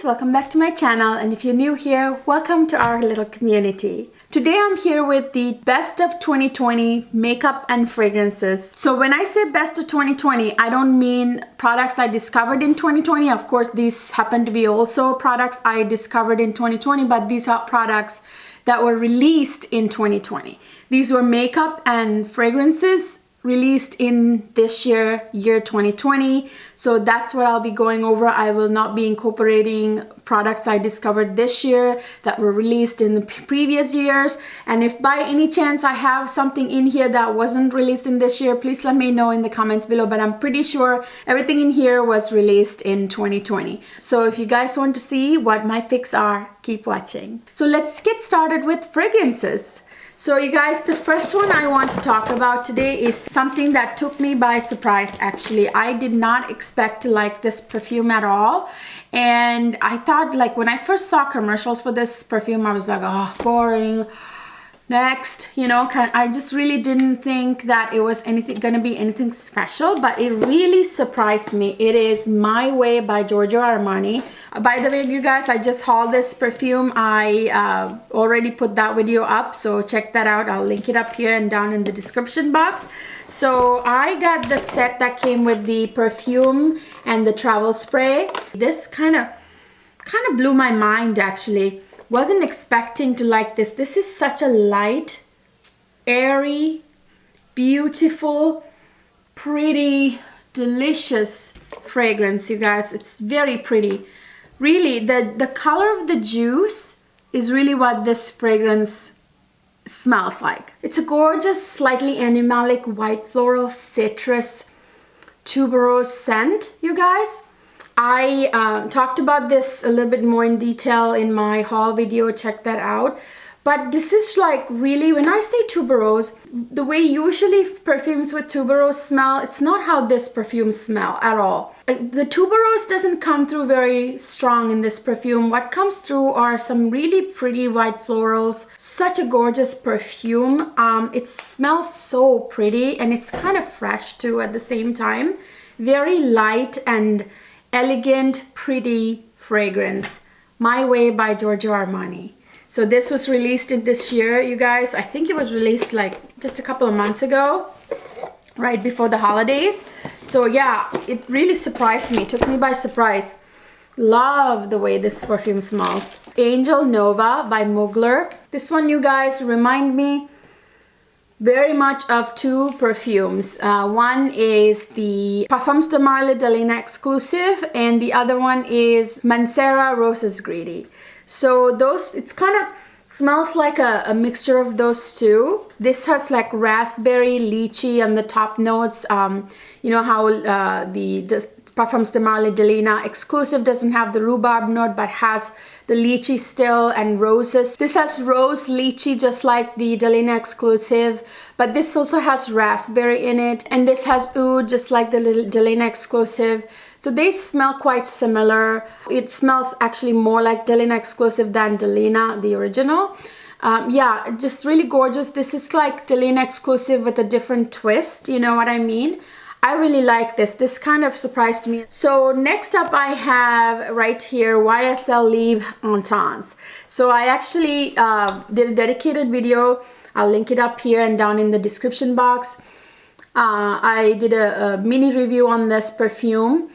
welcome back to my channel, and if you're new here, welcome to our little community. Today I'm here with the best of 2020 makeup and fragrances. So when I say best of 2020, I don't mean products I discovered in 2020. Of course, these happen to be also products I discovered in 2020, but these are products that were released in 2020. These were makeup and fragrances released in this year 2020. So that's what I'll be going over. I will not be incorporating products I discovered this year that were released in the previous years. And if by any chance I have something in here that wasn't released in this year, please let me know in the comments below. But I'm pretty sure everything in here was released in 2020. So if you guys want to see what my picks are, keep watching. So let's get started with fragrances. So you guys, the first one I want to talk about today is something that took me by surprise actually. I did not expect to like this perfume at all. And I thought, like, when I first saw commercials for this perfume, I was like, oh, boring. Next, you know, I just really didn't think that it was gonna be anything special, but it really surprised me. It is My Way by Giorgio Armani. By the way, you guys, I just hauled this perfume. I already put that video up, so check that out. I'll link it up here and down in the description box. So I got the set that came with the perfume and the travel spray. This kind of blew my mind actually. Wasn't expecting to like this. This is such a light, airy, beautiful, pretty, delicious fragrance, you guys. It's very pretty. Really, the color of the juice is really what this fragrance smells like. It's a gorgeous, slightly animalic, white floral, citrus, tuberose scent, you guys. I talked about this a little bit more in detail in my haul video, check that out. But this is like really, when I say tuberose, the way usually perfumes with tuberose smell, it's not how this perfume smells at all. The tuberose doesn't come through very strong in this perfume. What comes through are some really pretty white florals. Such a gorgeous perfume. It smells so pretty and it's kind of fresh too at the same time. Very light and elegant, pretty fragrance. My Way by Giorgio Armani. So this was released in this year, you guys. I think it was released like just a couple of months ago, right before the holidays. So yeah, it really surprised me, took me by surprise. Love the way this perfume smells. Angel Nova by Mugler. This one, you guys, remind me very much of two perfumes. One is the Parfums de Marly exclusive, and the other one is Mancera Roses Greedy. So those, it's kind of smells like a mixture of those two. This has like raspberry, lychee on the top notes. You know how the Parfums de Marly exclusive doesn't have the rhubarb note but has the lychee still and roses. This has rose lychee just like the Delina exclusive, but this also has raspberry in it, and this has oud just like the Delina exclusive. So they smell quite similar. It smells actually more like Delina exclusive than Delina, the original. Yeah, just really gorgeous. This is like Delina exclusive with a different twist, you know what I mean? I really like this. This kind of surprised me. So next up I have right here YSL Libre Intense. So I actually did a dedicated video. I'll link it up here and down in the description box. I did a mini review on this perfume.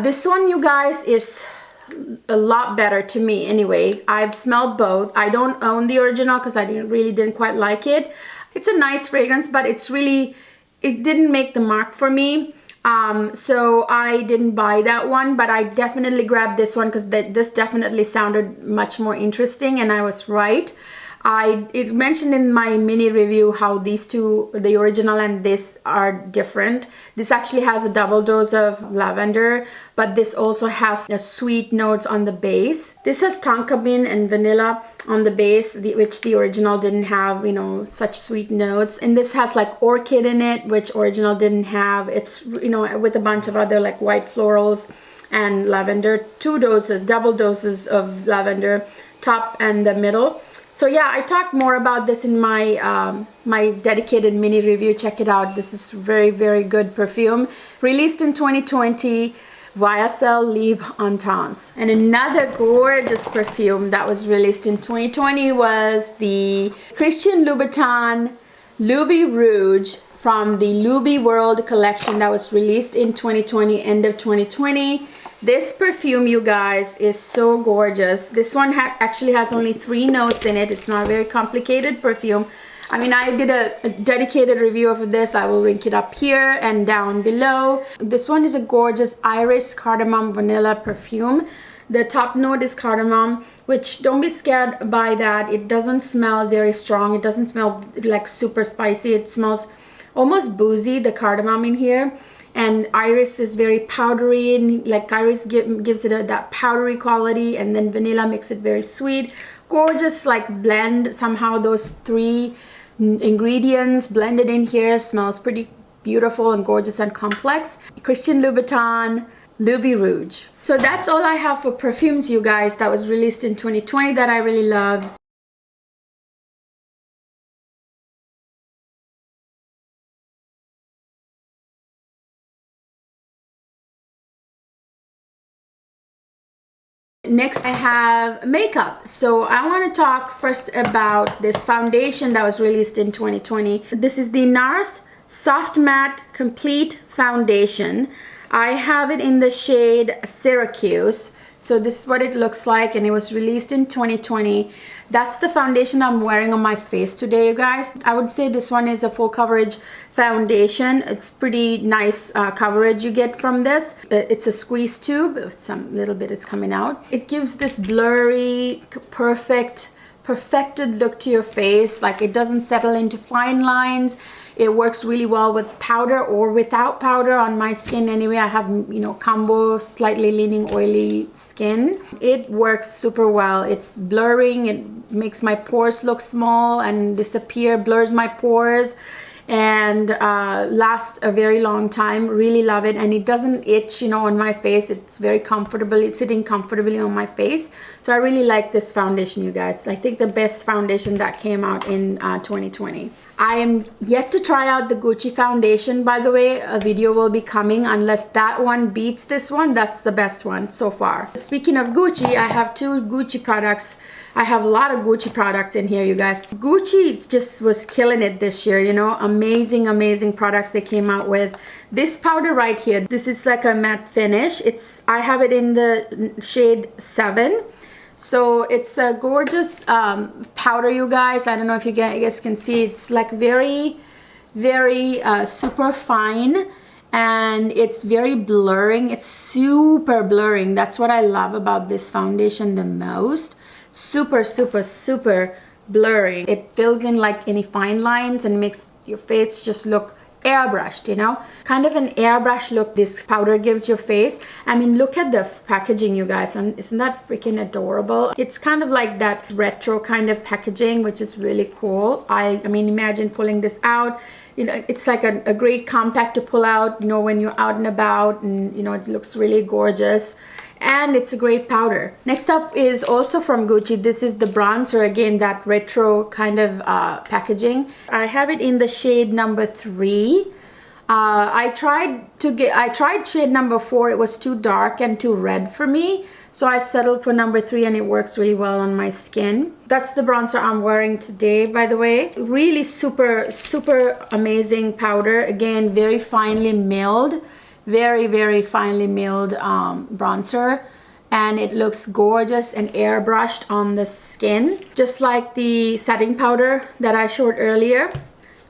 This one, you guys, is a lot better to me anyway. I've smelled both. I don't own the original because I really didn't quite like it. It's a nice fragrance, but it's really, it didn't make the mark for me. So I didn't buy that one, but I definitely grabbed this one because this definitely sounded much more interesting, and I was right. It mentioned in my mini review how these two, the original and this, are different. This actually has a double dose of lavender, but this also has sweet notes on the base. This has tonka bean and vanilla on the base, which the original didn't have, you know, such sweet notes. And this has like orchid in it, which original didn't have. It's, you know, with a bunch of other like white florals and lavender. 2 doses, double doses of lavender, top and the middle. So yeah, I talked more about this in my my dedicated mini review. Check it out. This is very, very good perfume. Released in 2020. YSL Libre Intense. And another gorgeous perfume that was released in 2020 was the Christian Louboutin Loubirouge from the Loubi World collection that was released in 2020, end of 2020. This perfume, you guys, is so gorgeous. This one actually has only 3 notes in it. It's not a very complicated perfume. I mean, I did a dedicated review of this. I will link it up here and down below. This one is a gorgeous iris cardamom vanilla perfume. The top note is cardamom, which don't be scared by that. It doesn't smell very strong. It doesn't smell like super spicy. It smells almost boozy, the cardamom in here. And iris is very powdery, and like iris gives it that powdery quality, and then vanilla makes it very sweet. Gorgeous like blend. Somehow those 3 ingredients blended in here smells pretty beautiful and gorgeous and complex. Christian Louboutin Loubirouge. So that's all I have for perfumes, you guys, that was released in 2020 that I really loved. Next I have makeup. So I want to talk first about this foundation that was released in 2020. This is the NARS Soft Matte Complete Foundation. I have it in the shade Syracuse. So this is what it looks like, and it was released in 2020. That's the foundation I'm wearing on my face today, you guys. I would say this one is a full coverage foundation. It's pretty nice coverage you get from this. It's a squeeze tube. Some little bit is coming out. It gives this blurry, perfected look to your face. Like, it doesn't settle into fine lines. It works really well with powder or without powder on my skin. Anyway, I have, you know, combo, slightly leaning oily skin. It works super well. It's blurring. It makes my pores look small and disappear, blurs my pores, and lasts a very long time. Really love it. And it doesn't itch, you know, on my face. It's very comfortable. It's sitting comfortably on my face. So I really like this foundation, you guys. I think the best foundation that came out in 2020. I am yet to try out the Gucci foundation, by the way. A video will be coming. Unless that one beats this one, that's the best one so far. Speaking of Gucci, I have 2 Gucci products. I have a lot of Gucci products in here, you guys. Gucci just was killing it this year, you know. Amazing products they came out with. This powder right here, this is like a matte finish. I have it in the shade 7. So it's a gorgeous powder, you guys. I don't know if you guys can see. It's like very super fine, and it's very blurring. It's super blurring. That's what I love about this foundation the most. Super blurring. It fills in like any fine lines and makes your face just look airbrushed, you know, kind of an airbrush look this powder gives your face. I mean, look at the packaging, you guys, and isn't that freaking adorable? It's kind of like that retro kind of packaging, which is really cool. I mean, imagine pulling this out. You know, it's like a great compact to pull out, you know, when you're out and about, and you know, it looks really gorgeous. And it's a great powder. Next up is also from Gucci. This is the bronzer, again, that retro kind of packaging. I have it in the shade number 3. I tried shade number 4. It was too dark and too red for me, so I settled for number 3, and it works really well on my skin. That's the bronzer I'm wearing today, by the way. Really super amazing powder. Again, very finely milled. Very finely milled bronzer, and it looks gorgeous and airbrushed on the skin, just like the setting powder that I showed earlier.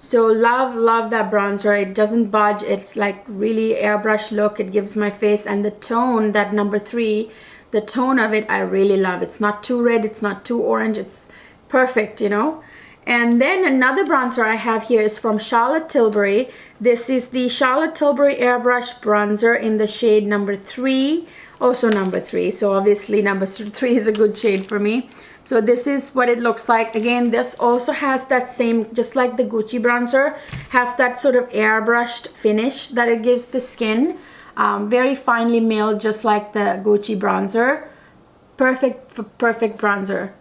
So love that bronzer. It doesn't budge. It's like really airbrush look it gives my face, and the tone, that number 3, the tone of it, I really love. It's not too red, it's not too orange, it's perfect, you know. And then another bronzer I have here is from Charlotte Tilbury. This is the Charlotte Tilbury Airbrush Bronzer in the shade number 3. Also number 3. So obviously number 3 is a good shade for me. So this is what it looks like. Again, this also has that same, just like the Gucci bronzer, has that sort of airbrushed finish that it gives the skin. Very finely milled, just like the Gucci bronzer. Perfect bronzer.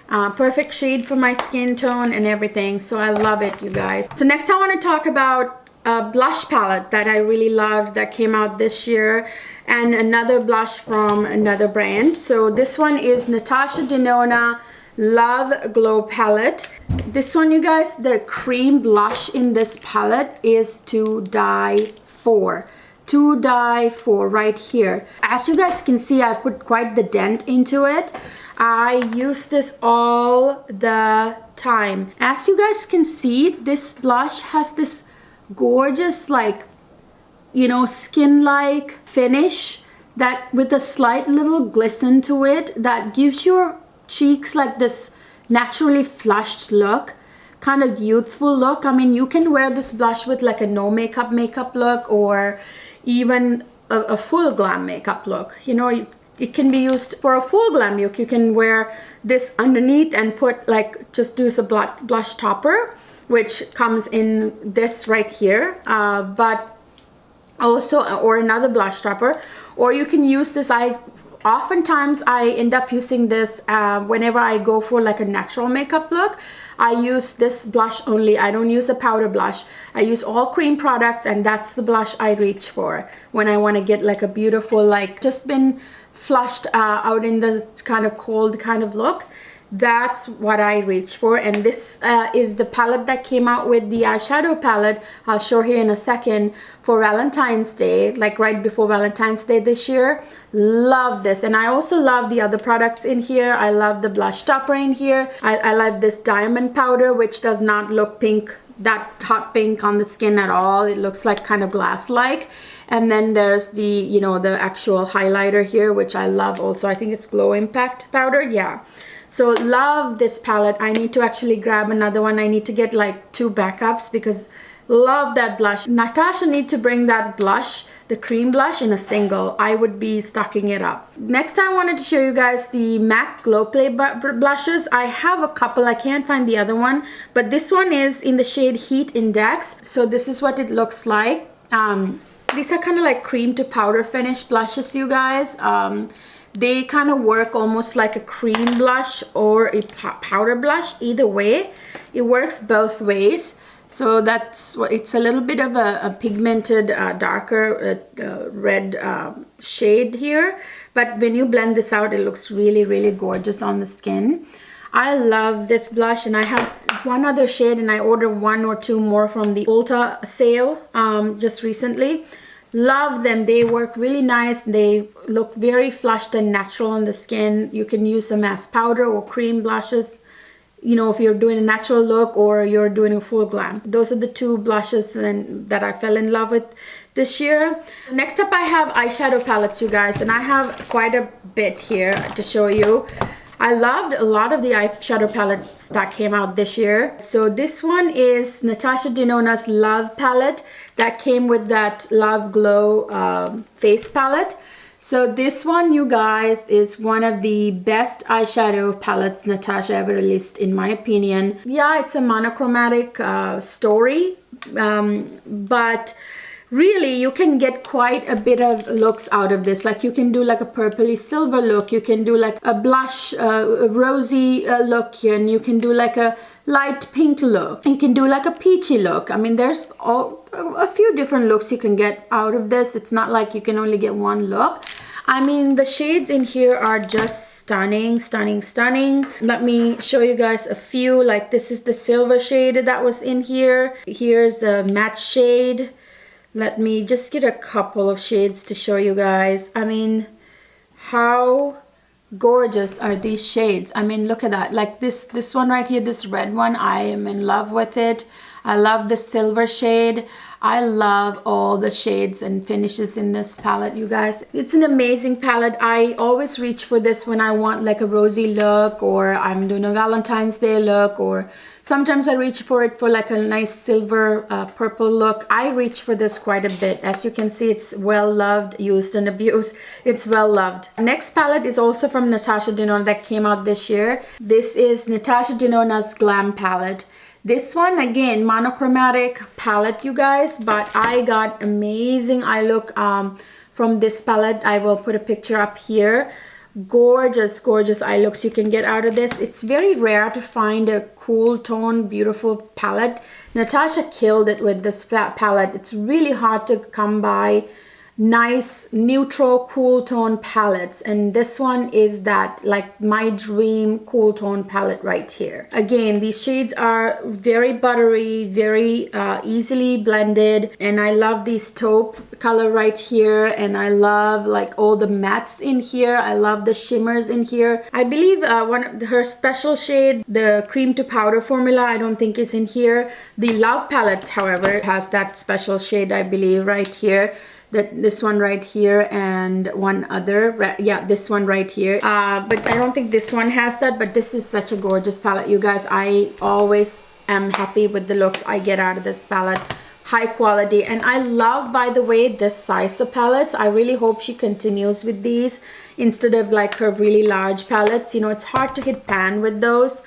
Perfect shade for my skin tone and everything. So I love it, you guys. So next I want to talk about blush palette that I really loved that came out this year, and another blush from another brand. So this one is Natasha Denona Love Glow palette. This one, you guys, the cream blush in this palette is to die for. To die for right here. As you guys can see, I put quite the dent into it. I use this all the time. As you guys can see, this blush has this gorgeous, like, you know, skin-like finish that with a slight little glisten to it that gives your cheeks like this naturally flushed look, kind of youthful look. I mean, you can wear this blush with like a no makeup look, or even a full glam makeup look. You know, it can be used for a full glam look. You can wear this underneath and put like, just do a blush topper, which comes in this right here, but also, or another blush topper, or you can use this. Oftentimes I end up using this whenever I go for like a natural makeup look. I use this blush only. I don't use a powder blush. I use all cream products, and that's the blush I reach for when I want to get like a beautiful, like just been flushed out in the kind of cold kind of look. That's what I reach for. And this is the palette that came out with the eyeshadow palette. I'll show here in a second, for Valentine's Day, like right before Valentine's Day this year. Love this. And I also love the other products in here. I love the blush topper in here. I love this diamond powder, which does not look pink, that hot pink on the skin at all. It looks like kind of glass-like. And then there's the, you know, the actual highlighter here, which I love also. I think it's Glow Impact powder. Yeah. So love this palette. I need to actually grab another one. I need to get like 2 backups because love that blush. Natasha need to bring that blush, the cream blush, in a single. I would be stocking it up. Next, I wanted to show you guys the MAC Glow Play blushes. I have a couple. I can't find the other one, but this one is in the shade Heat Index. So this is what it looks like. These are kind of like cream to powder finish blushes, you guys. They kind of work almost like a cream blush or a powder blush. Either way, it works both ways. So that's what it's a little bit of a pigmented, darker red shade here. But when you blend this out, it looks really, really gorgeous on the skin. I love this blush, and I have one other shade, and I ordered 1 or 2 more from the Ulta sale just recently. Love them. They work really nice. They look very flushed and natural on the skin. You can use them as powder or cream blushes, you know, if you're doing a natural look or you're doing a full glam. Those are the 2 blushes that I fell in love with this year. Next up, I have eyeshadow palettes, you guys, and I have quite a bit here to show you. I loved a lot of the eyeshadow palettes that came out this year. So this one is Natasha Denona's Love palette that came with that Love Glow face palette. So this one, you guys, is one of the best eyeshadow palettes Natasha ever released, in my opinion. Yeah, it's a monochromatic story, but really you can get quite a bit of looks out of this. Like you can do like a purpley silver look, you can do like a blush a rosy look here, and you can do like a light pink look, you can do like a peachy look. I mean, there's a few different looks you can get out of this. It's not like you can only get one look. I mean, the shades in here are just stunning, stunning, stunning. Let me show you guys a few. Like this is the silver shade that was in here. Here's a matte shade. Let me just get a couple of shades to show you guys. I mean, how gorgeous are these shades? I mean, look at that. Like this one right here, this red one, I am in love with it. I love the silver shade. I love all the shades and finishes in this palette, you guys. It's an amazing palette. I always reach for this when I want like a rosy look, or I'm doing a Valentine's Day look, or sometimes I reach for it for like a nice silver purple look. I reach for this quite a bit. As you can see, it's well loved, used and abused. It's well loved. Next palette is also from Natasha Denona that came out this year. This is Natasha Denona's Glam palette. This one, again, monochromatic palette, you guys, but I got amazing eye look from this palette. I will put a picture up here. gorgeous, gorgeous eye looks you can get out of this. It's very rare to find a cool tone, beautiful palette. Natasha killed it with this palette. It's really hard to come by nice neutral cool tone palettes, and this one is that, like, my dream cool tone palette right here. Again, these shades are very buttery, very easily blended, and I love this taupe color right here, and I love like all the mattes in here. I love the shimmers in here. I believe her special shade, the cream to powder formula, I don't think is in here. The Love palette, however, has that special shade, I believe, right here. This one right here and one other, yeah, this one right here, but I don't think this one has that. But this is such a gorgeous palette, you guys. I always am happy with the looks I get out of this palette. High quality, and I love, by the way, this size of palettes. I really hope she continues with these instead of like her really large palettes. You know, it's hard to hit pan with those.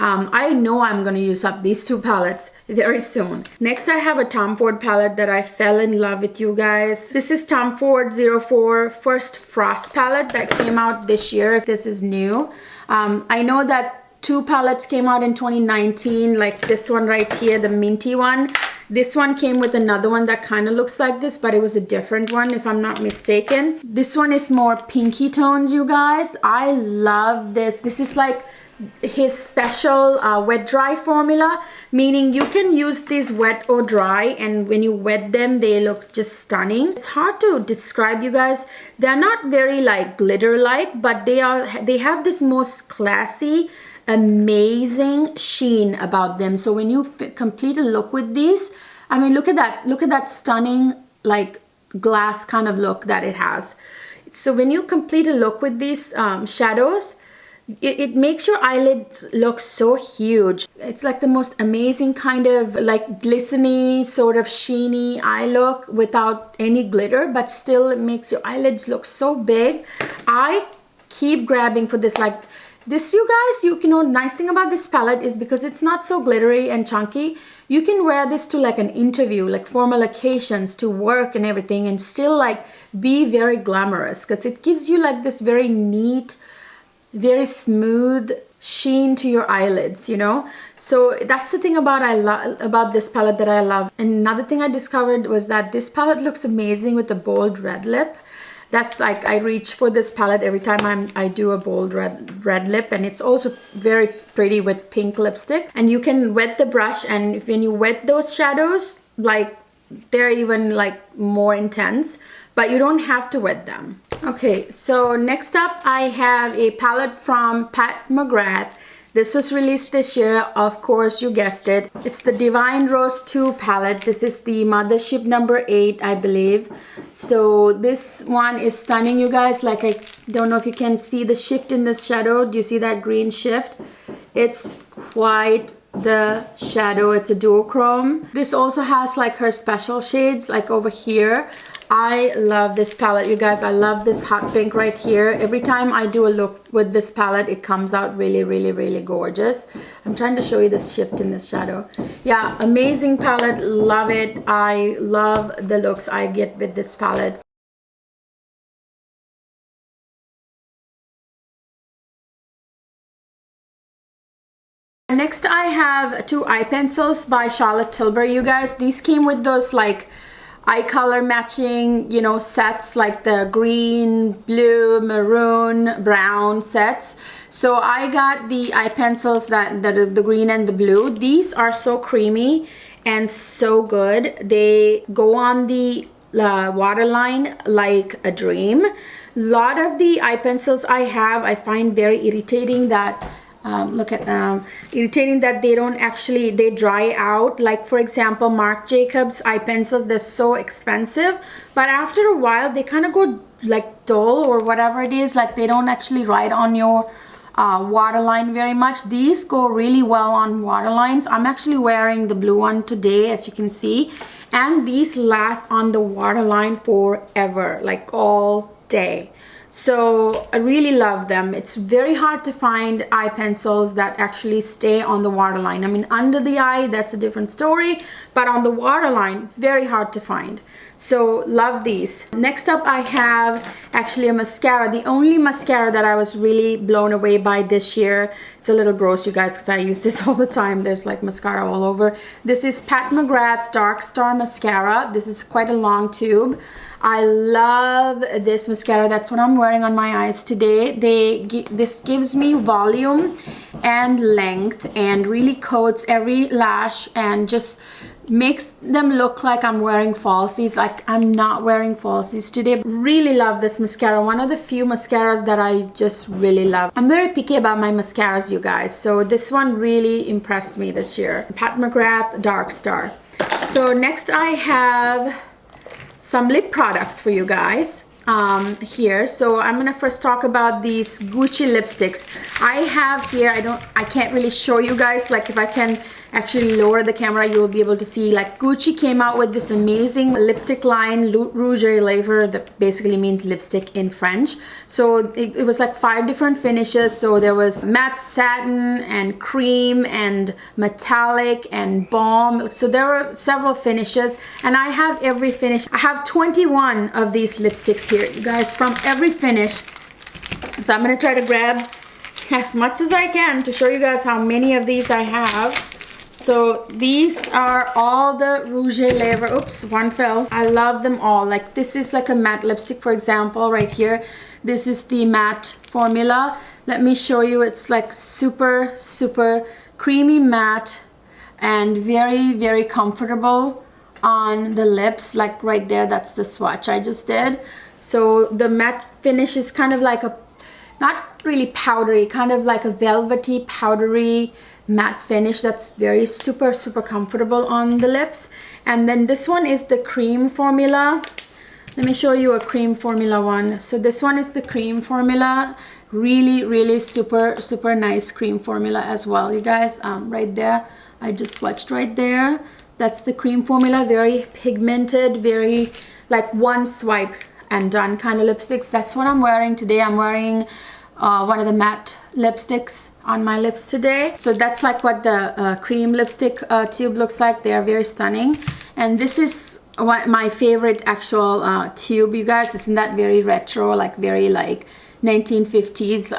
I know I'm going to use up these two palettes very soon. Next, I have a Tom Ford palette that I fell in love with, you guys. This is Tom Ford 04 First Frost palette that came out this year, if this is new. I know that two palettes came out in 2019, like this one right here, the minty one. This one came with another one that kind of looks like this, but it was a different one if I'm not mistaken. This one is more pinky tones, you guys. I love this. This is like his special wet dry formula, meaning you can use these wet or dry, and when you wet them they look just stunning. It's hard to describe, you guys. They're not very like glitter like, but they have this most classy, amazing sheen about them. So when you complete a look with these, I mean, look at that stunning like glass kind of look that it has. So when you complete a look with these shadows, it makes your eyelids look so huge. It's like the most amazing kind of like glistening, sort of sheeny eye look without any glitter, but still it makes your eyelids look so big. I keep grabbing for this. Like this, you guys, you know, nice thing about this palette is because it's not so glittery and chunky, you can wear this to like an interview, like formal occasions, to work and everything, and still like be very glamorous, because it gives you like this very neat, very smooth sheen to your eyelids, you know. So that's the thing about this palette that I love. And another thing I discovered was that this palette looks amazing with the bold red lip. That's like, I reach for this palette every time I do a bold red lip, and it's also very pretty with pink lipstick. And you can wet the brush, and when you wet those shadows, like they're even like more intense, but you don't have to wet them. Okay, so next up I have a palette from Pat McGrath. This was released this year, of course, you guessed it. It's the Divine Rose 2 palette. This is the Mothership number 8, I believe. So this one is stunning, you guys. Like, I don't know if you can see the shift in this shadow. Do you see that green shift? It's quite the shadow. It's a duochrome. This also has like her special shades like over here. I love this palette, you guys. I love this hot pink right here. Every time I do a look with this palette, it comes out really, really, really gorgeous. I'm trying to show you the shift in this shadow. Yeah, amazing palette. Love it. I love the looks I get with this palette. Next, I have two eye pencils by Charlotte Tilbury, you guys. These came with those like eye color matching, you know, sets, like the green, blue, maroon, brown sets. So I got the eye pencils that the green and the blue. These are so creamy and so good. They go on the waterline like a dream. A lot of the eye pencils I have, I find very irritating that irritating that they don't actually, they dry out. Like for example, Marc Jacobs eye pencils, they're so expensive, but after a while they kind of go like dull or whatever it is, like they don't actually write on your waterline very much. These go really well on waterlines. I'm actually wearing the blue one today, as you can see, and these last on the waterline forever, like all day. So I really love them. It's very hard to find eye pencils that actually stay on the waterline. I mean, under the eye, that's a different story, but on the waterline, very hard to find. So love these. Next up I have actually a mascara. The only mascara that I was really blown away by this year. It's a little gross, you guys, because I use this all the time. There's like mascara all over. This is Pat McGrath's Dark Star Mascara. This is quite a long tube. I love this mascara. That's what I'm wearing on my eyes today. This gives me volume and length and really coats every lash and just makes them look like I'm wearing falsies, like I'm not wearing falsies today. Really love this mascara. One of the few mascaras that I just really love. I'm very picky about my mascaras, you guys, so this one really impressed me this year. Pat McGrath Dark Star. So next I have some lip products for you guys here. So I'm gonna first talk about these Gucci lipsticks. I have here, I can't really show you guys, like if I can actually lower the camera, you will be able to see, like Gucci came out with this amazing lipstick line, Rouge et Lèvres, that basically means lipstick in French. So it was like 5 different finishes. So there was matte satin and cream and metallic and balm. So there were several finishes and I have every finish. I have 21 of these lipsticks here, you guys, from every finish. So I'm gonna try to grab as much as I can to show you guys how many of these I have. So these are all the Rouge et Lèvres. Oops, one fell. I love them all. Like this is like a matte lipstick, for example, right here. This is the matte formula. Let me show you. It's like super, super creamy matte and very, very comfortable on the lips. Like right there, that's the swatch I just did. So the matte finish is kind of like a, not really powdery, kind of like a velvety, powdery matte finish that's very super comfortable on the lips. And then this one is the cream formula. Let me show you a cream formula one. So this one is the cream formula. Really super nice cream formula as well, you guys. Right there, I just swatched right there. That's the cream formula. Very pigmented, very like one swipe and done kind of lipsticks. That's what I'm wearing today. I'm wearing one of the matte lipsticks on my lips today. So that's like what the cream lipstick tube looks like. They are very stunning. And this is what my favorite actual tube, you guys. Isn't that very retro, like very like 1950s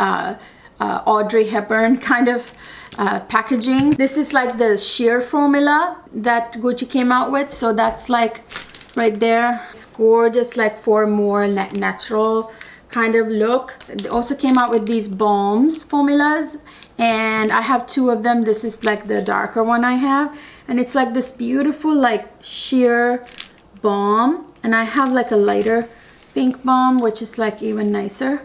Audrey Hepburn kind of packaging. This is like the sheer formula that Gucci came out with. So that's like right there. It's gorgeous, like for more natural kind of look. They also came out with these balms formulas and I have 2 of them. This is like the darker one I have, and it's like this beautiful like sheer balm, and I have like a lighter pink balm which is like even nicer.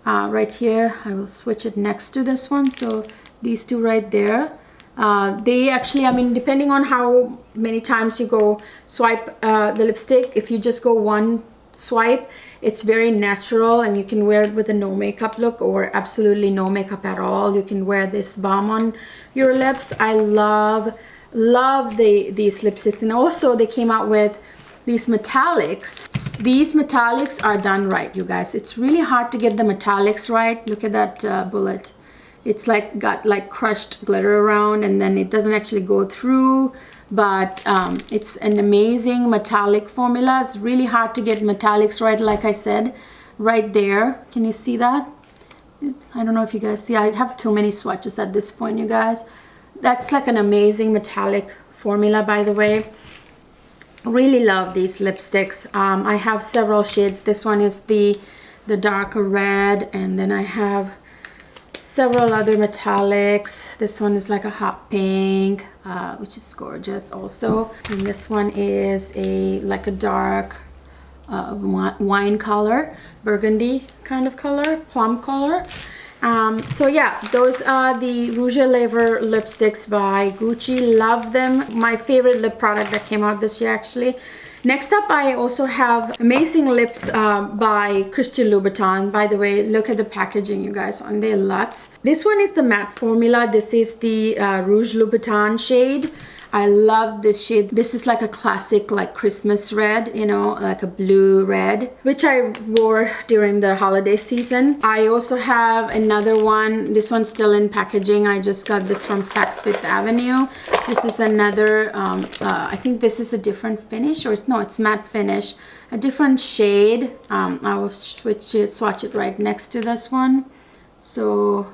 Right here I will switch it next to this one. So these 2 right there, they actually, I mean, depending on how many times you go swipe the lipstick, if you just go one swipe, it's very natural and you can wear it with a no makeup look or absolutely no makeup at all. You can wear this balm on your lips. I love these lipsticks. And also they came out with these metallics. These metallics are done right, you guys. It's really hard to get the metallics right. Look at that bullet. It's like got like crushed glitter around and then it doesn't actually go through. But it's an amazing metallic formula. It's really hard to get metallics right, like I said, right there. Can you see that? I don't know if you guys see. I have too many swatches at this point, you guys. That's like an amazing metallic formula, by the way. Really love these lipsticks. I have several shades. This one is the darker red, and then I have several other metallics. This one is like a hot pink, which is gorgeous also. And this one is like a dark wine color, burgundy kind of color, plum color. So yeah, those are the Rouge et Lèvres lipsticks by Gucci. Love them. My favorite lip product that came out this year, actually. Next up, I also have amazing lips by Christian Louboutin. By the way, look at the packaging, you guys, on their Luxe. This one is the matte formula. This is the Rouge Louboutin shade. I love this shade. This is like a classic like Christmas red, you know, like a blue red, which I wore during the holiday season. I also have another one. This one's still in packaging. I just got this from Saks Fifth Avenue. This is another, I think this is a different finish, or no, it's matte finish. A different shade. I will swatch it right next to this one. So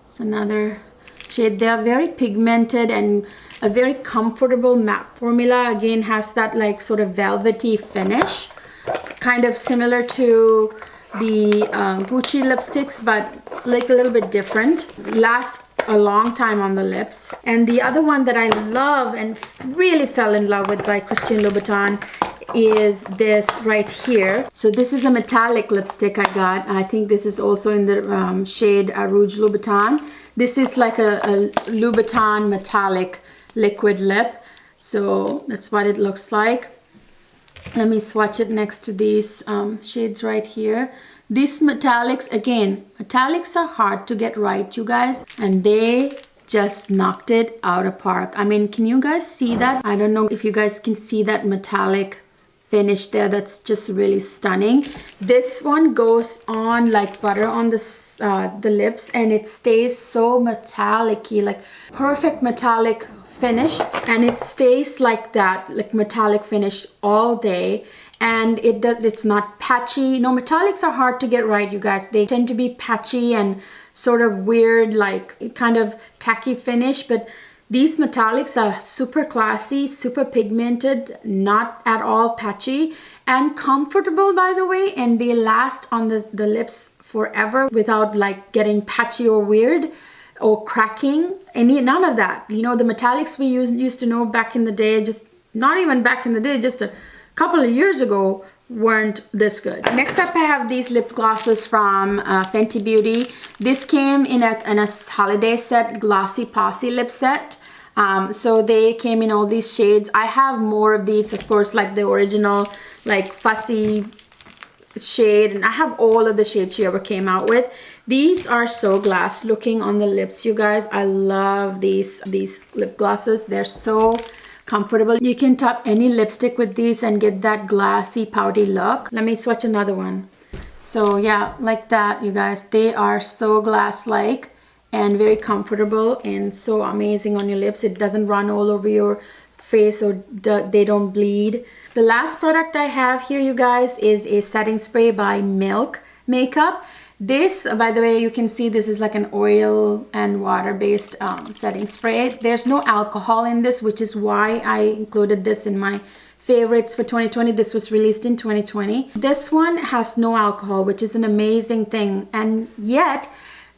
it's another shade. They are very pigmented and a very comfortable matte formula. Again, has that like sort of velvety finish, kind of similar to the Gucci lipsticks, but like a little bit different. Lasts a long time on the lips. And the other one that I love and really fell in love with by Christian Louboutin is this right here. So this is a metallic lipstick I got. I think this is also in the shade Rouge Louboutin. This is like a Louboutin metallic liquid lip. So that's what it looks like. Let me swatch it next to these shades right here. These metallics, again, metallics are hard to get right, you guys, and they just knocked it out of park. I mean, can you guys see that? I don't know if you guys can see that metallic finish there. That's just really stunning. This one goes on like butter on the lips, and it stays so metallic-y, like perfect metallic finish, and it stays like that, like metallic finish all day. And it's not patchy. No, metallics are hard to get right, you guys. They tend to be patchy and sort of weird, like kind of tacky finish, but these metallics are super classy, super pigmented, not at all patchy, and comfortable, by the way, and they last on the lips forever without like getting patchy or weird or cracking. None of that. You know, the metallics we used to know back in the day, just not even back in the day, just a couple of years ago, weren't this good. Next up, I have these lip glosses from Fenty Beauty. This came in a holiday set, Glossy Posse lip set. So they came in all these shades. I have more of these, of course, like the original like fussy shade, and I have all of the shades she ever came out with. These are so glass looking on the lips, you guys. I love these lip glosses. They're so comfortable. You can top any lipstick with these and get that glassy pouty look. Let me swatch another one. So yeah, like that, you guys. They are so glass-like and very comfortable and so amazing on your lips. It doesn't run all over your face, or they don't bleed. The last product I have here, you guys, is a setting spray by Milk Makeup. This, by the way, you can see this is like an oil and water based setting spray. There's no alcohol in this, which is why I included this in my favorites for 2020. This was released in 2020. This one has no alcohol, which is an amazing thing, and yet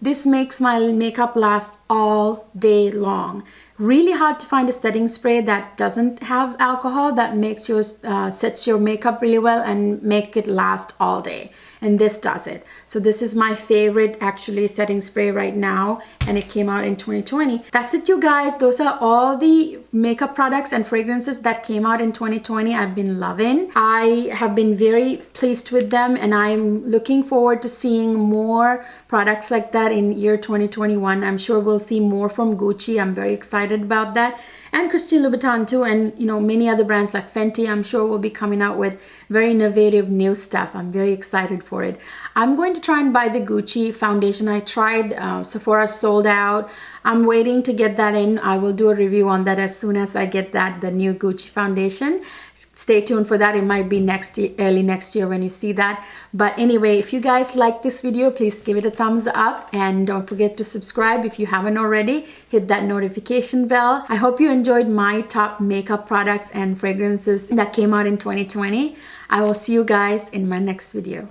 this makes my makeup last all day long. Really hard to find a setting spray that doesn't have alcohol, that makes your sets your makeup really well and make it last all day, and this does it. So this is my favorite actually setting spray right now, and it came out in 2020. That's it, you guys. Those are all the makeup products and fragrances that came out in 2020. I've been loving. I have been very pleased with them, and I'm looking forward to seeing more products like that in year 2021. I'm sure we'll see more from Gucci. I'm very excited about that, and Christian Louboutin too, and you know, many other brands like Fenty. I'm sure will be coming out with very innovative new stuff. I'm very excited for it. I'm going to try and buy the Gucci foundation. I tried, Sephora sold out. I'm waiting to get that in. I will do a review on that as soon as I get that, the new Gucci foundation. Stay tuned for that. It might be early next year when you see that. But anyway, if you guys like this video, please give it a thumbs up, and don't forget to subscribe if you haven't already. Hit that notification bell. I hope you enjoyed my top makeup products and fragrances that came out in 2020. I will see you guys in my next video.